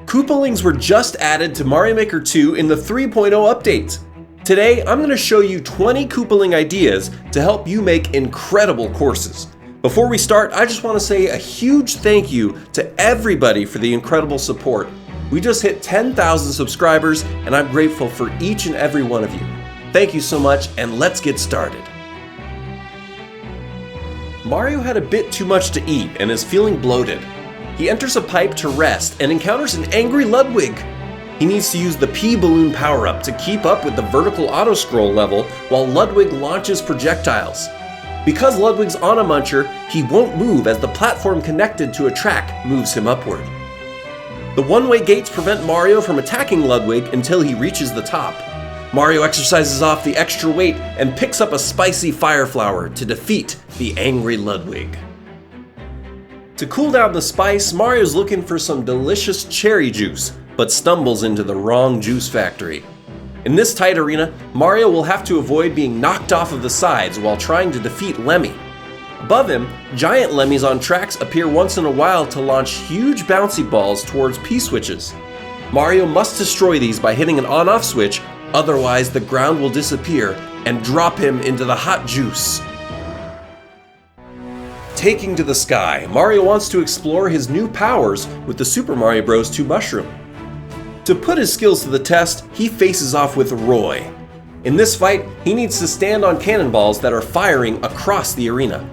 Koopalings were just added to Mario Maker 2 in the 3.0 update. Today, I'm going to show you 20 Koopaling ideas to help you make incredible courses. Before we start, I just want to say a huge thank you to everybody for the incredible support. We just hit 10,000 subscribers, and I'm grateful for each and every one of you. Thank you so much, and let's get started. Mario had a bit too much to eat and is feeling bloated. He enters a pipe to rest and encounters an angry Ludwig. He needs to use the P-Balloon power-up to keep up with the vertical auto-scroll level while Ludwig launches projectiles. Because Ludwig's on a muncher, he won't move as the platform connected to a track moves him upward. The one-way gates prevent Mario from attacking Ludwig until he reaches the top. Mario exercises off the extra weight and picks up a spicy fire flower to defeat the angry Ludwig. To cool down the spice, Mario's looking for some delicious cherry juice, but stumbles into the wrong juice factory. In this tight arena, Mario will have to avoid being knocked off of the sides while trying to defeat Lemmy. Above him, giant Lemmys on tracks appear once in a while to launch huge bouncy balls towards P-switches. Mario must destroy these by hitting an on-off switch, otherwise the ground will disappear and drop him into the hot juice. Taking to the sky, Mario wants to explore his new powers with the Super Mario Bros. 2 mushroom. To put his skills to the test, he faces off with Roy. In this fight, he needs to stand on cannonballs that are firing across the arena.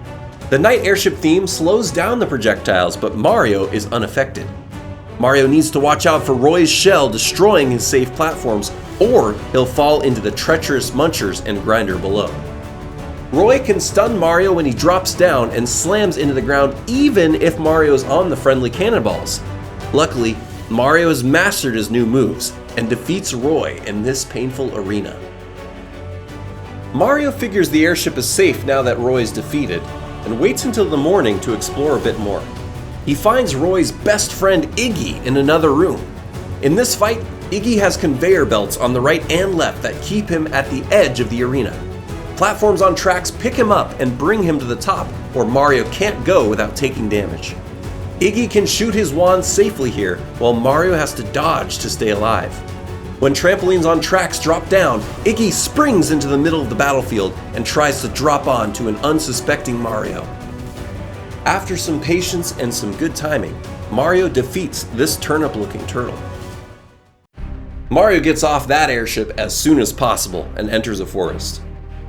The night airship theme slows down the projectiles, but Mario is unaffected. Mario needs to watch out for Roy's shell destroying his safe platforms, or he'll fall into the treacherous munchers and grinder below. Roy can stun Mario when he drops down and slams into the ground even if Mario's on the friendly cannonballs. Luckily, Mario has mastered his new moves and defeats Roy in this painful arena. Mario figures the airship is safe now that Roy's defeated, and waits until the morning to explore a bit more. He finds Roy's best friend Iggy in another room. In this fight, Iggy has conveyor belts on the right and left that keep him at the edge of the arena. Platforms on tracks pick him up and bring him to the top, where Mario can't go without taking damage. Iggy can shoot his wand safely here, while Mario has to dodge to stay alive. When trampolines on tracks drop down, Iggy springs into the middle of the battlefield and tries to drop on to an unsuspecting Mario. After some patience and some good timing, Mario defeats this turnip-looking turtle. Mario gets off that airship as soon as possible and enters a forest.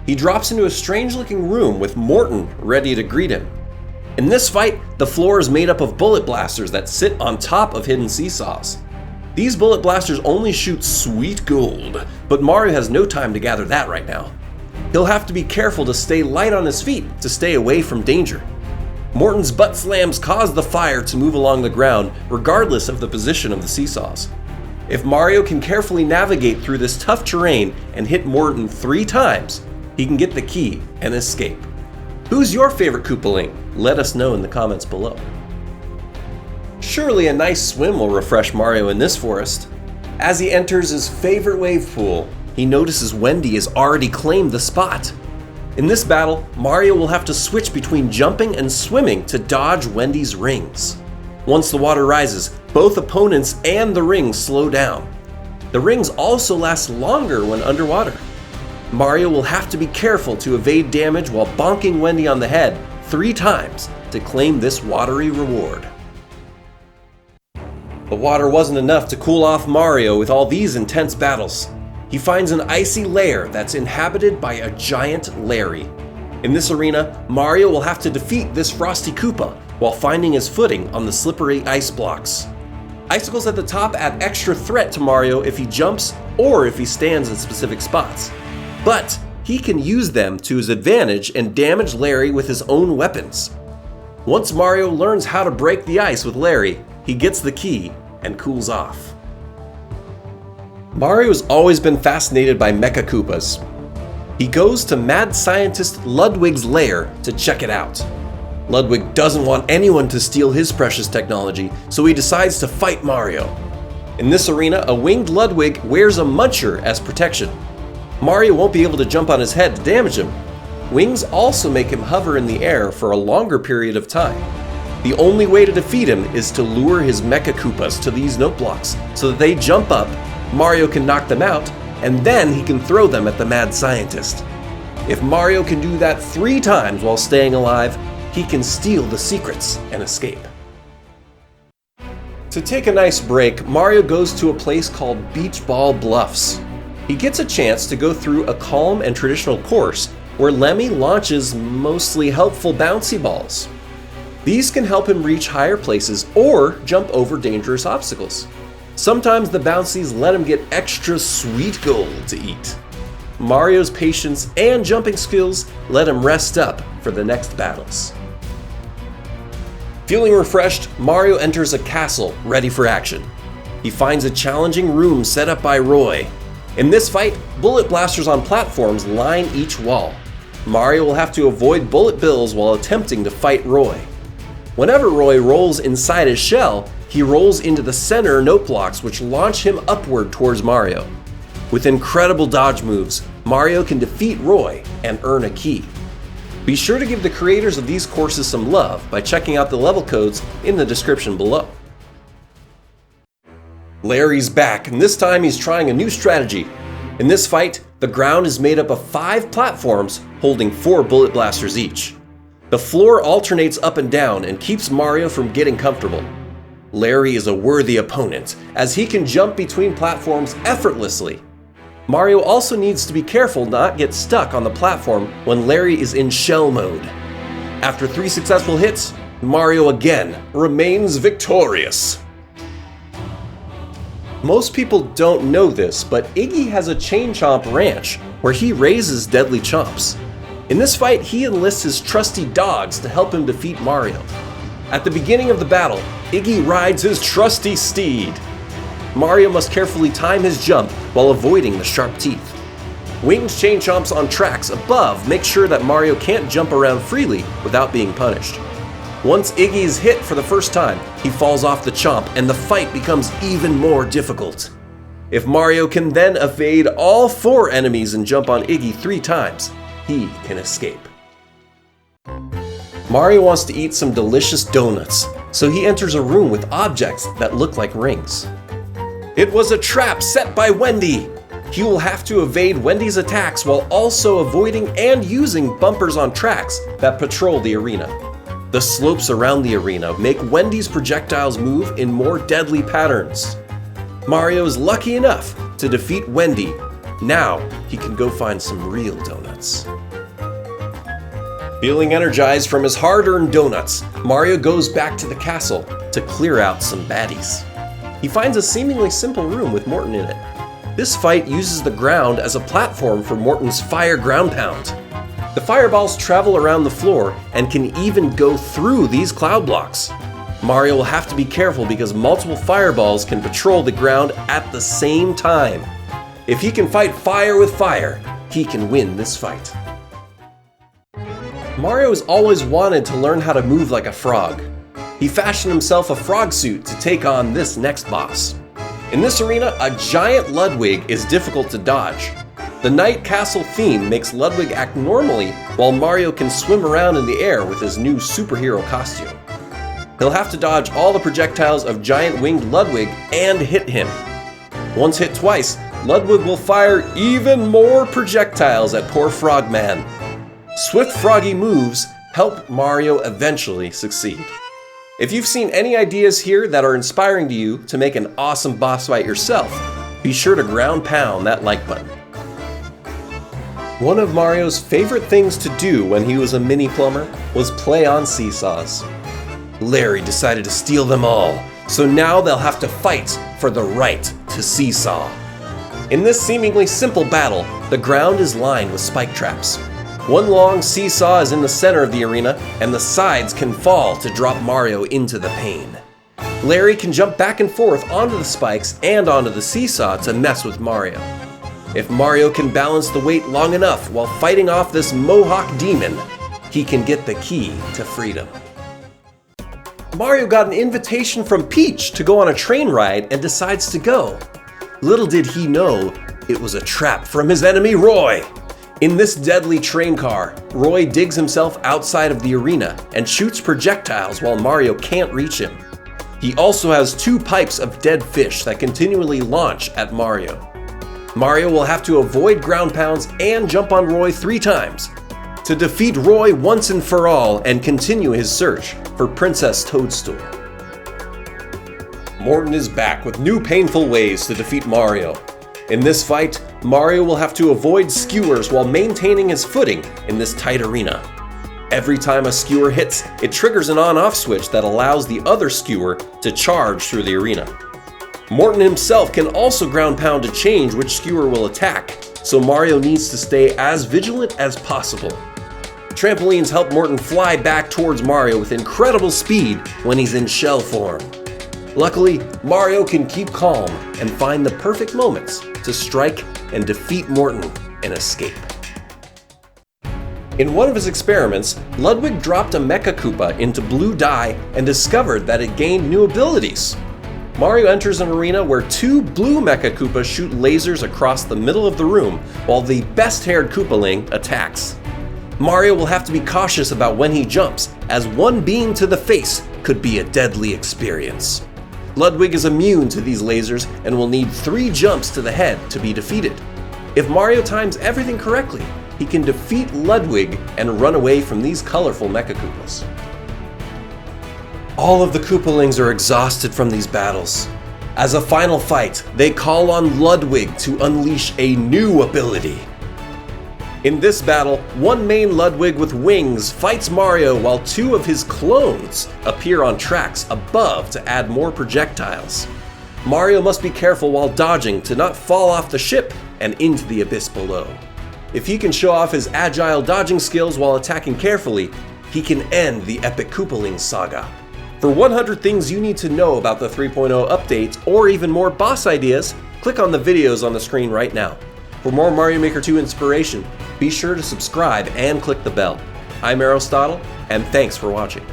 He drops into a strange-looking room with Morton ready to greet him. In this fight, the floor is made up of bullet blasters that sit on top of hidden seesaws. These bullet blasters only shoot sweet gold, but Mario has no time to gather that right now. He'll have to be careful to stay light on his feet to stay away from danger. Morton's butt slams cause the fire to move along the ground regardless of the position of the seesaws. If Mario can carefully navigate through this tough terrain and hit Morton 3 times, he can get the key and escape. Who's your favorite Koopaling? Let us know in the comments below. Surely a nice swim will refresh Mario in this forest. As he enters his favorite wave pool, he notices Wendy has already claimed the spot. In this battle, Mario will have to switch between jumping and swimming to dodge Wendy's rings. Once the water rises, both opponents and the rings slow down. The rings also last longer when underwater. Mario will have to be careful to evade damage while bonking Wendy on the head 3 times to claim this watery reward. The water wasn't enough to cool off Mario with all these intense battles. He finds an icy lair that's inhabited by a giant Larry. In this arena, Mario will have to defeat this frosty Koopa while finding his footing on the slippery ice blocks. Icicles at the top add extra threat to Mario if he jumps or if he stands in specific spots. But he can use them to his advantage and damage Larry with his own weapons. Once Mario learns how to break the ice with Larry, he gets the key and cools off. Mario's always been fascinated by Mecha Koopas. He goes to mad scientist Ludwig's lair to check it out. Ludwig doesn't want anyone to steal his precious technology, so he decides to fight Mario. In this arena, a winged Ludwig wears a muncher as protection. Mario won't be able to jump on his head to damage him. Wings also make him hover in the air for a longer period of time. The only way to defeat him is to lure his Mecha Koopas to these note blocks so that they jump up, Mario can knock them out, and then he can throw them at the mad scientist. If Mario can do that 3 times while staying alive, he can steal the secrets and escape. To take a nice break, Mario goes to a place called Beach Ball Bluffs. He gets a chance to go through a calm and traditional course where Lemmy launches mostly helpful bouncy balls. These can help him reach higher places or jump over dangerous obstacles. Sometimes the bouncies let him get extra sweet gold to eat. Mario's patience and jumping skills let him rest up for the next battles. Feeling refreshed, Mario enters a castle ready for action. He finds a challenging room set up by Roy. In this fight, bullet blasters on platforms line each wall. Mario will have to avoid bullet bills while attempting to fight Roy. Whenever Roy rolls inside his shell, he rolls into the center note blocks which launch him upward towards Mario. With incredible dodge moves, Mario can defeat Roy and earn a key. Be sure to give the creators of these courses some love by checking out the level codes in the description below. Larry's back, and this time he's trying a new strategy. In this fight, the ground is made up of 5 platforms holding 4 bullet blasters each. The floor alternates up and down and keeps Mario from getting comfortable. Larry is a worthy opponent, as he can jump between platforms effortlessly. Mario also needs to be careful not to get stuck on the platform when Larry is in shell mode. After 3 successful hits, Mario again remains victorious. Most people don't know this, but Iggy has a Chain Chomp ranch where he raises deadly chomps. In this fight, he enlists his trusty dogs to help him defeat Mario. At the beginning of the battle, Iggy rides his trusty steed. Mario must carefully time his jump while avoiding the sharp teeth. Winged Chain Chomps on tracks above make sure that Mario can't jump around freely without being punished. Once Iggy is hit for the first time, he falls off the chomp and the fight becomes even more difficult. If Mario can then evade all 4 enemies and jump on Iggy 3 times, he can escape. Mario wants to eat some delicious donuts, so he enters a room with objects that look like rings. It was a trap set by Wendy! He will have to evade Wendy's attacks while also avoiding and using bumpers on tracks that patrol the arena. The slopes around the arena make Wendy's projectiles move in more deadly patterns. Mario is lucky enough to defeat Wendy. Now he can go find some real donuts. Feeling energized from his hard-earned donuts, Mario goes back to the castle to clear out some baddies. He finds a seemingly simple room with Morton in it. This fight uses the ground as a platform for Morton's fire ground pound. The fireballs travel around the floor and can even go through these cloud blocks. Mario will have to be careful because multiple fireballs can patrol the ground at the same time. If he can fight fire with fire, he can win this fight. Mario has always wanted to learn how to move like a frog. He fashioned himself a frog suit to take on this next boss. In this arena, a giant Ludwig is difficult to dodge. The Night Castle theme makes Ludwig act normally while Mario can swim around in the air with his new superhero costume. He'll have to dodge all the projectiles of giant winged Ludwig and hit him. Once hit twice, Ludwig will fire even more projectiles at poor Frogman. Swift froggy moves help Mario eventually succeed. If you've seen any ideas here that are inspiring to you to make an awesome boss fight yourself, be sure to ground pound that like button. One of Mario's favorite things to do when he was a mini plumber was play on seesaws. Larry decided to steal them all, so now they'll have to fight for the right to seesaw. In this seemingly simple battle, the ground is lined with spike traps. One long seesaw is in the center of the arena, and the sides can fall to drop Mario into the pain. Larry can jump back and forth onto the spikes and onto the seesaw to mess with Mario. If Mario can balance the weight long enough while fighting off this Mohawk demon, he can get the key to freedom. Mario got an invitation from Peach to go on a train ride and decides to go. Little did he know, it was a trap from his enemy Roy. In this deadly train car, Roy digs himself outside of the arena and shoots projectiles while Mario can't reach him. He also has 2 pipes of dead fish that continually launch at Mario. Mario will have to avoid ground pounds and jump on Roy 3 times to defeat Roy once and for all and continue his search for Princess Toadstool. Morton is back with new painful ways to defeat Mario. In this fight, Mario will have to avoid skewers while maintaining his footing in this tight arena. Every time a skewer hits, it triggers an on-off switch that allows the other skewer to charge through the arena. Morton himself can also ground pound to change which skewer will attack, so Mario needs to stay as vigilant as possible. Trampolines help Morton fly back towards Mario with incredible speed when he's in shell form. Luckily, Mario can keep calm and find the perfect moments to strike and defeat Morton and escape. In one of his experiments, Ludwig dropped a Mecha Koopa into blue dye and discovered that it gained new abilities. Mario enters an arena where 2 blue Mecha Koopas shoot lasers across the middle of the room while the best-haired Koopaling attacks. Mario will have to be cautious about when he jumps, as one beam to the face could be a deadly experience. Ludwig is immune to these lasers and will need 3 jumps to the head to be defeated. If Mario times everything correctly, he can defeat Ludwig and run away from these colorful Mecha Koopas. All of the Koopalings are exhausted from these battles. As a final fight, they call on Ludwig to unleash a new ability. In this battle, one main Ludwig with wings fights Mario while 2 of his clones appear on tracks above to add more projectiles. Mario must be careful while dodging to not fall off the ship and into the abyss below. If he can show off his agile dodging skills while attacking carefully, he can end the epic Koopaling saga. For 100 things you need to know about the 3.0 updates or even more boss ideas, click on the videos on the screen right now. For more Mario Maker 2 inspiration, be sure to subscribe and click the bell. I'm Arrowstotle, and thanks for watching.